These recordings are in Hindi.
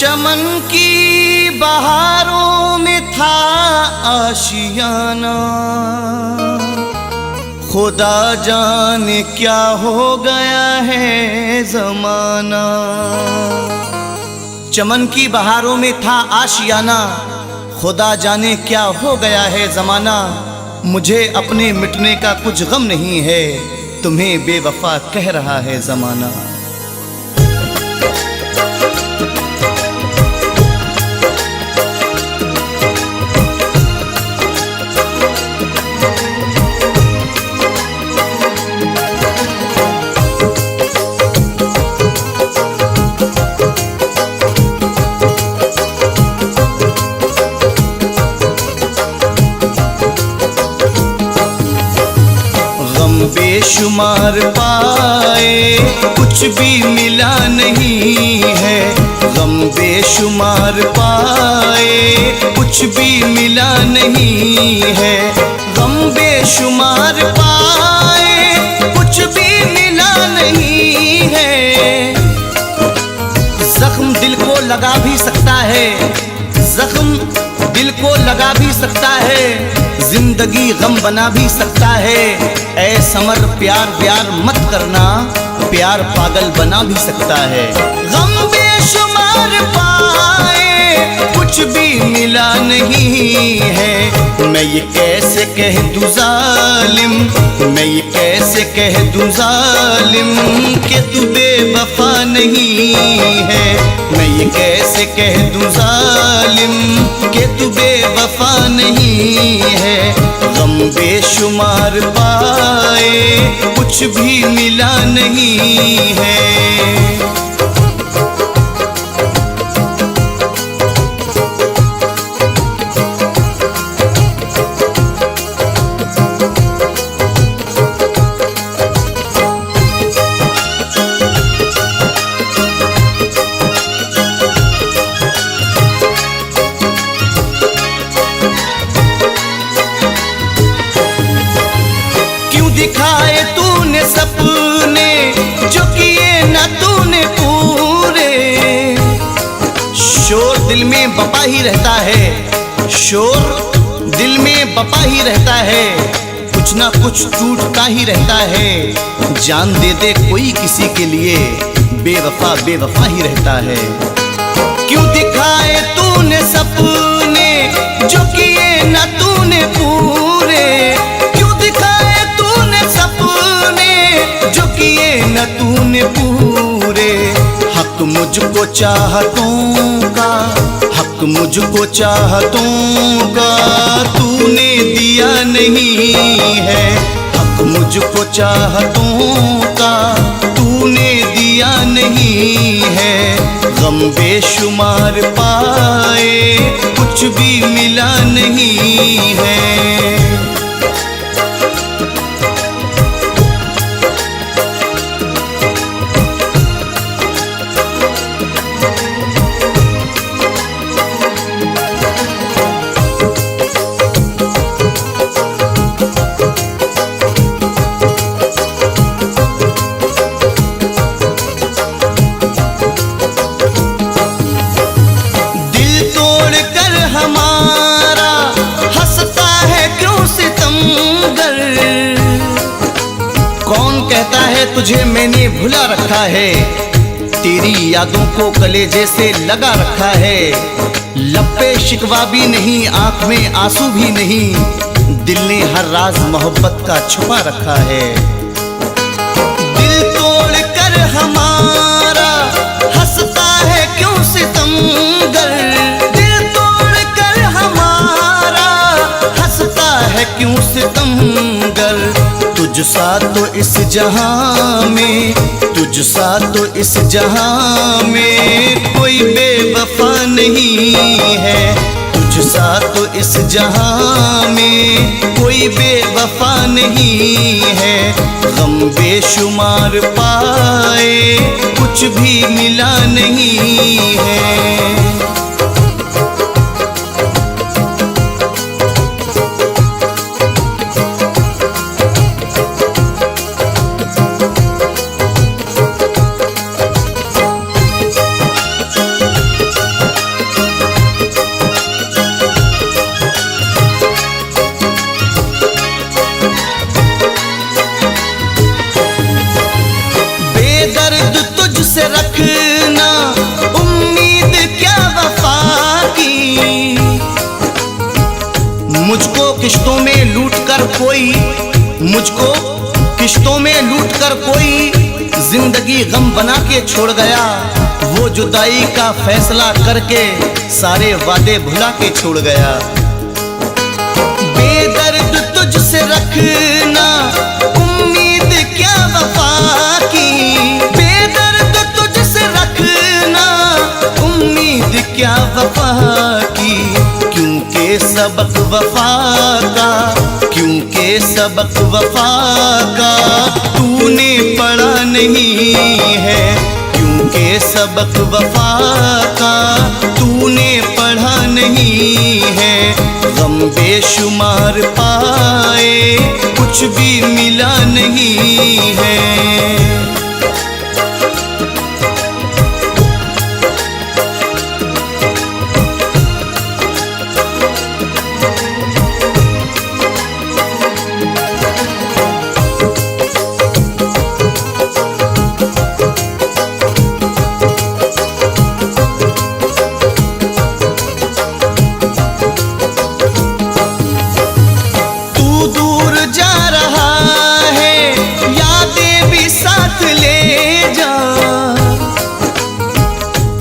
चमन की बहारों में था आशियाना, खुदा जाने क्या हो गया है जमाना। चमन की बहारों में था आशियाना, खुदा जाने क्या हो गया है जमाना। मुझे अपने मिटने का कुछ गम नहीं है, तुम्हें बेवफा कह रहा है जमाना। बेशुमार पाए कुछ भी मिला नहीं है, गम बेशुमार पाए कुछ भी मिला नहीं है। गम बेशुमार पाए कुछ भी मिला नहीं है। जख्म दिल को लगा भी सकता है, जख्म दिल को लगा भी सकता है, जिंदगी गम बना भी सकता है। ऐ समर प्यार प्यार मत करना, प्यार पागल बना भी सकता है। गम बेशुमार पाए कुछ भी मिला नहीं है। मैं ये कैसे कह दूं जालिम, मैं ये कैसे कह दूं जालिम कि तू बेवफा नहीं है। मैं ये कैसे कह दूं जालिम कि तू बेवफा नहीं है। गम बेशुमार पाए कुछ भी मिला नहीं है। दिखाए तूने सपने जो किए ना तूने पूरे। शोर दिल में बपा ही रहता है, शोर दिल में बपा ही रहता है। कुछ ना कुछ टूटता ही रहता है। जान दे दे कोई किसी के लिए, बेवफा बेवफा ही रहता है। क्यों दिखाए तूने सपने जो किए ना तूने पूरे। जो किए न तूने पूरे। हक मुझको चाहतों का, हक मुझको चाहतों का तूने दिया नहीं है। हक मुझको चाहतों का तूने दिया नहीं है। गम बेशुमार पाए कुछ भी मिला नहीं है। कौन कहता है तुझे मैंने भुला रखा है। तेरी यादों को कलेजे से लगा रखा है। लब पे शिकवा भी नहीं, आंख में आंसू भी नहीं। दिल ने हर राज मोहब्बत का छुपा रखा है। दिल तोड़ कर हमारा हंसता है क्यों सितमगर। दिल तोड़ कर हमारा हंसता है क्यों सितमगर। तुझ सा तो इस जहां में, तुझ सा तो इस जहां में कोई बेवफा नहीं है। तुझ सा तो इस जहां में कोई बेवफा नहीं है। गम बेशुमार पाए कुछ भी मिला नहीं है। किश्तों में लूट कर कोई मुझको किश्तों में लूट कर कोई जिंदगी गम बना के छोड़ गया। वो जुदाई का फैसला करके सारे वादे भुला के छोड़ गया। बेदर्द तुझसे रखना उम्मीद क्या वफा की, बेदर्द तुझसे रखना उम्मीद क्या वफा की। क्योंकि सबक वफा का, क्योंकि सबक वफा का तूने पढ़ा नहीं है। क्योंकि सबक वफा का तूने पढ़ा नहीं है। गम बेशुमार पाए कुछ भी मिला नहीं है।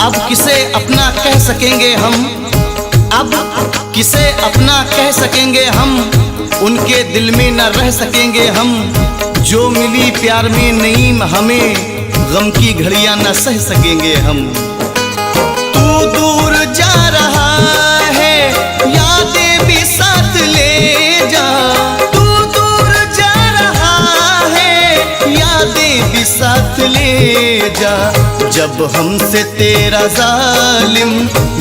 अब किसे अपना कह सकेंगे हम, अब किसे अपना कह सकेंगे हम। उनके दिल में न रह सकेंगे हम। जो मिली प्यार में नहीं हमें, गम की घड़ियां न सह सकेंगे हम। तू दूर जा रहा है यादें भी साथ ले जा। तू दूर जा रहा है यादें भी साथ ले जा। जब हमसे तेरा जालिम,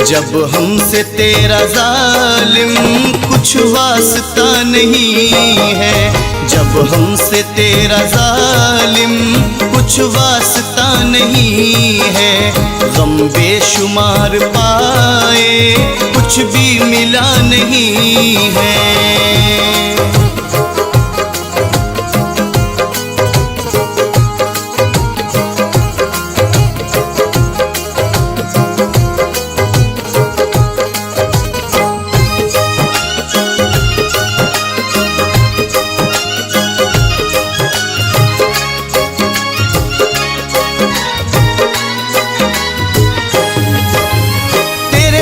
जब हमसे तेरा जालिम कुछ वास्ता नहीं है। जब हमसे तेरा जालिम कुछ वास्ता नहीं है। गम बेशुमार पाए कुछ भी मिला नहीं है।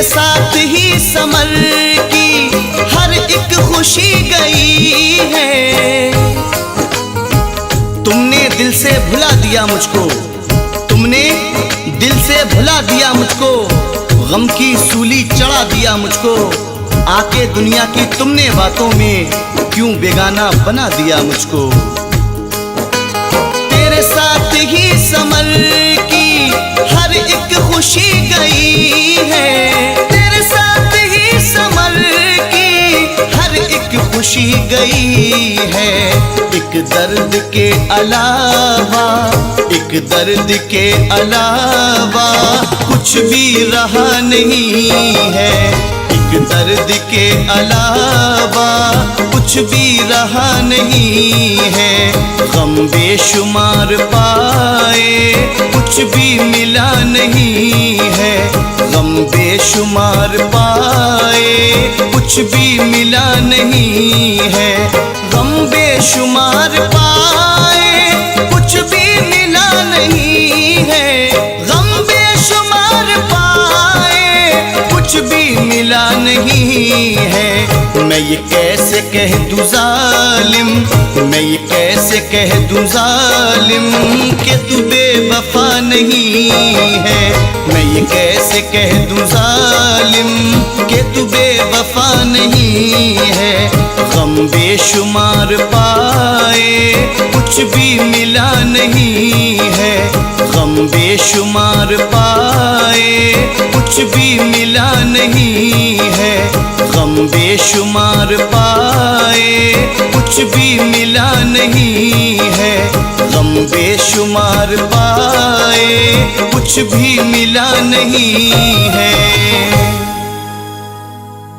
साथ ही समर की हर एक खुशी गई है। तुमने दिल से भुला दिया मुझको, तुमने दिल से भुला दिया मुझको। गम की सूली चढ़ा दिया मुझको। आके दुनिया की तुमने बातों में क्यों बेगाना बना दिया मुझको। तेरे साथ ही समर की हर एक खुशी गई है। तेरे साथ ही समर की हर एक खुशी गई है। एक दर्द के अलावा, एक दर्द के अलावा कुछ भी रहा नहीं है। एक दर्द के अलावा कुछ भी रहा नहीं है। गम बेशुमार पाए कुछ भी मिला नहीं है। गम बेशुमार पाए कुछ भी मिला नहीं है। गम बेशुमार पाए कुछ भी मिला नहीं है। गम बेशुमार पाए कुछ भी मिला नहीं है। मैं ये कैसे कह दूं जालिम, मैं ये कैसे कह दूं जालिम कि तू बेवफा नहीं है। मैं ये कैसे कह दूं जालिम कि तू बेवफा नहीं है। गम बेशुमार पाए कुछ भी मिला नहीं है। गम बेशुमार पाए कुछ भी मिला नहीं है। गम बेशुमार पाए कुछ भी मिला नहीं है। गम बेशुमार पाए कुछ भी मिला नहीं है।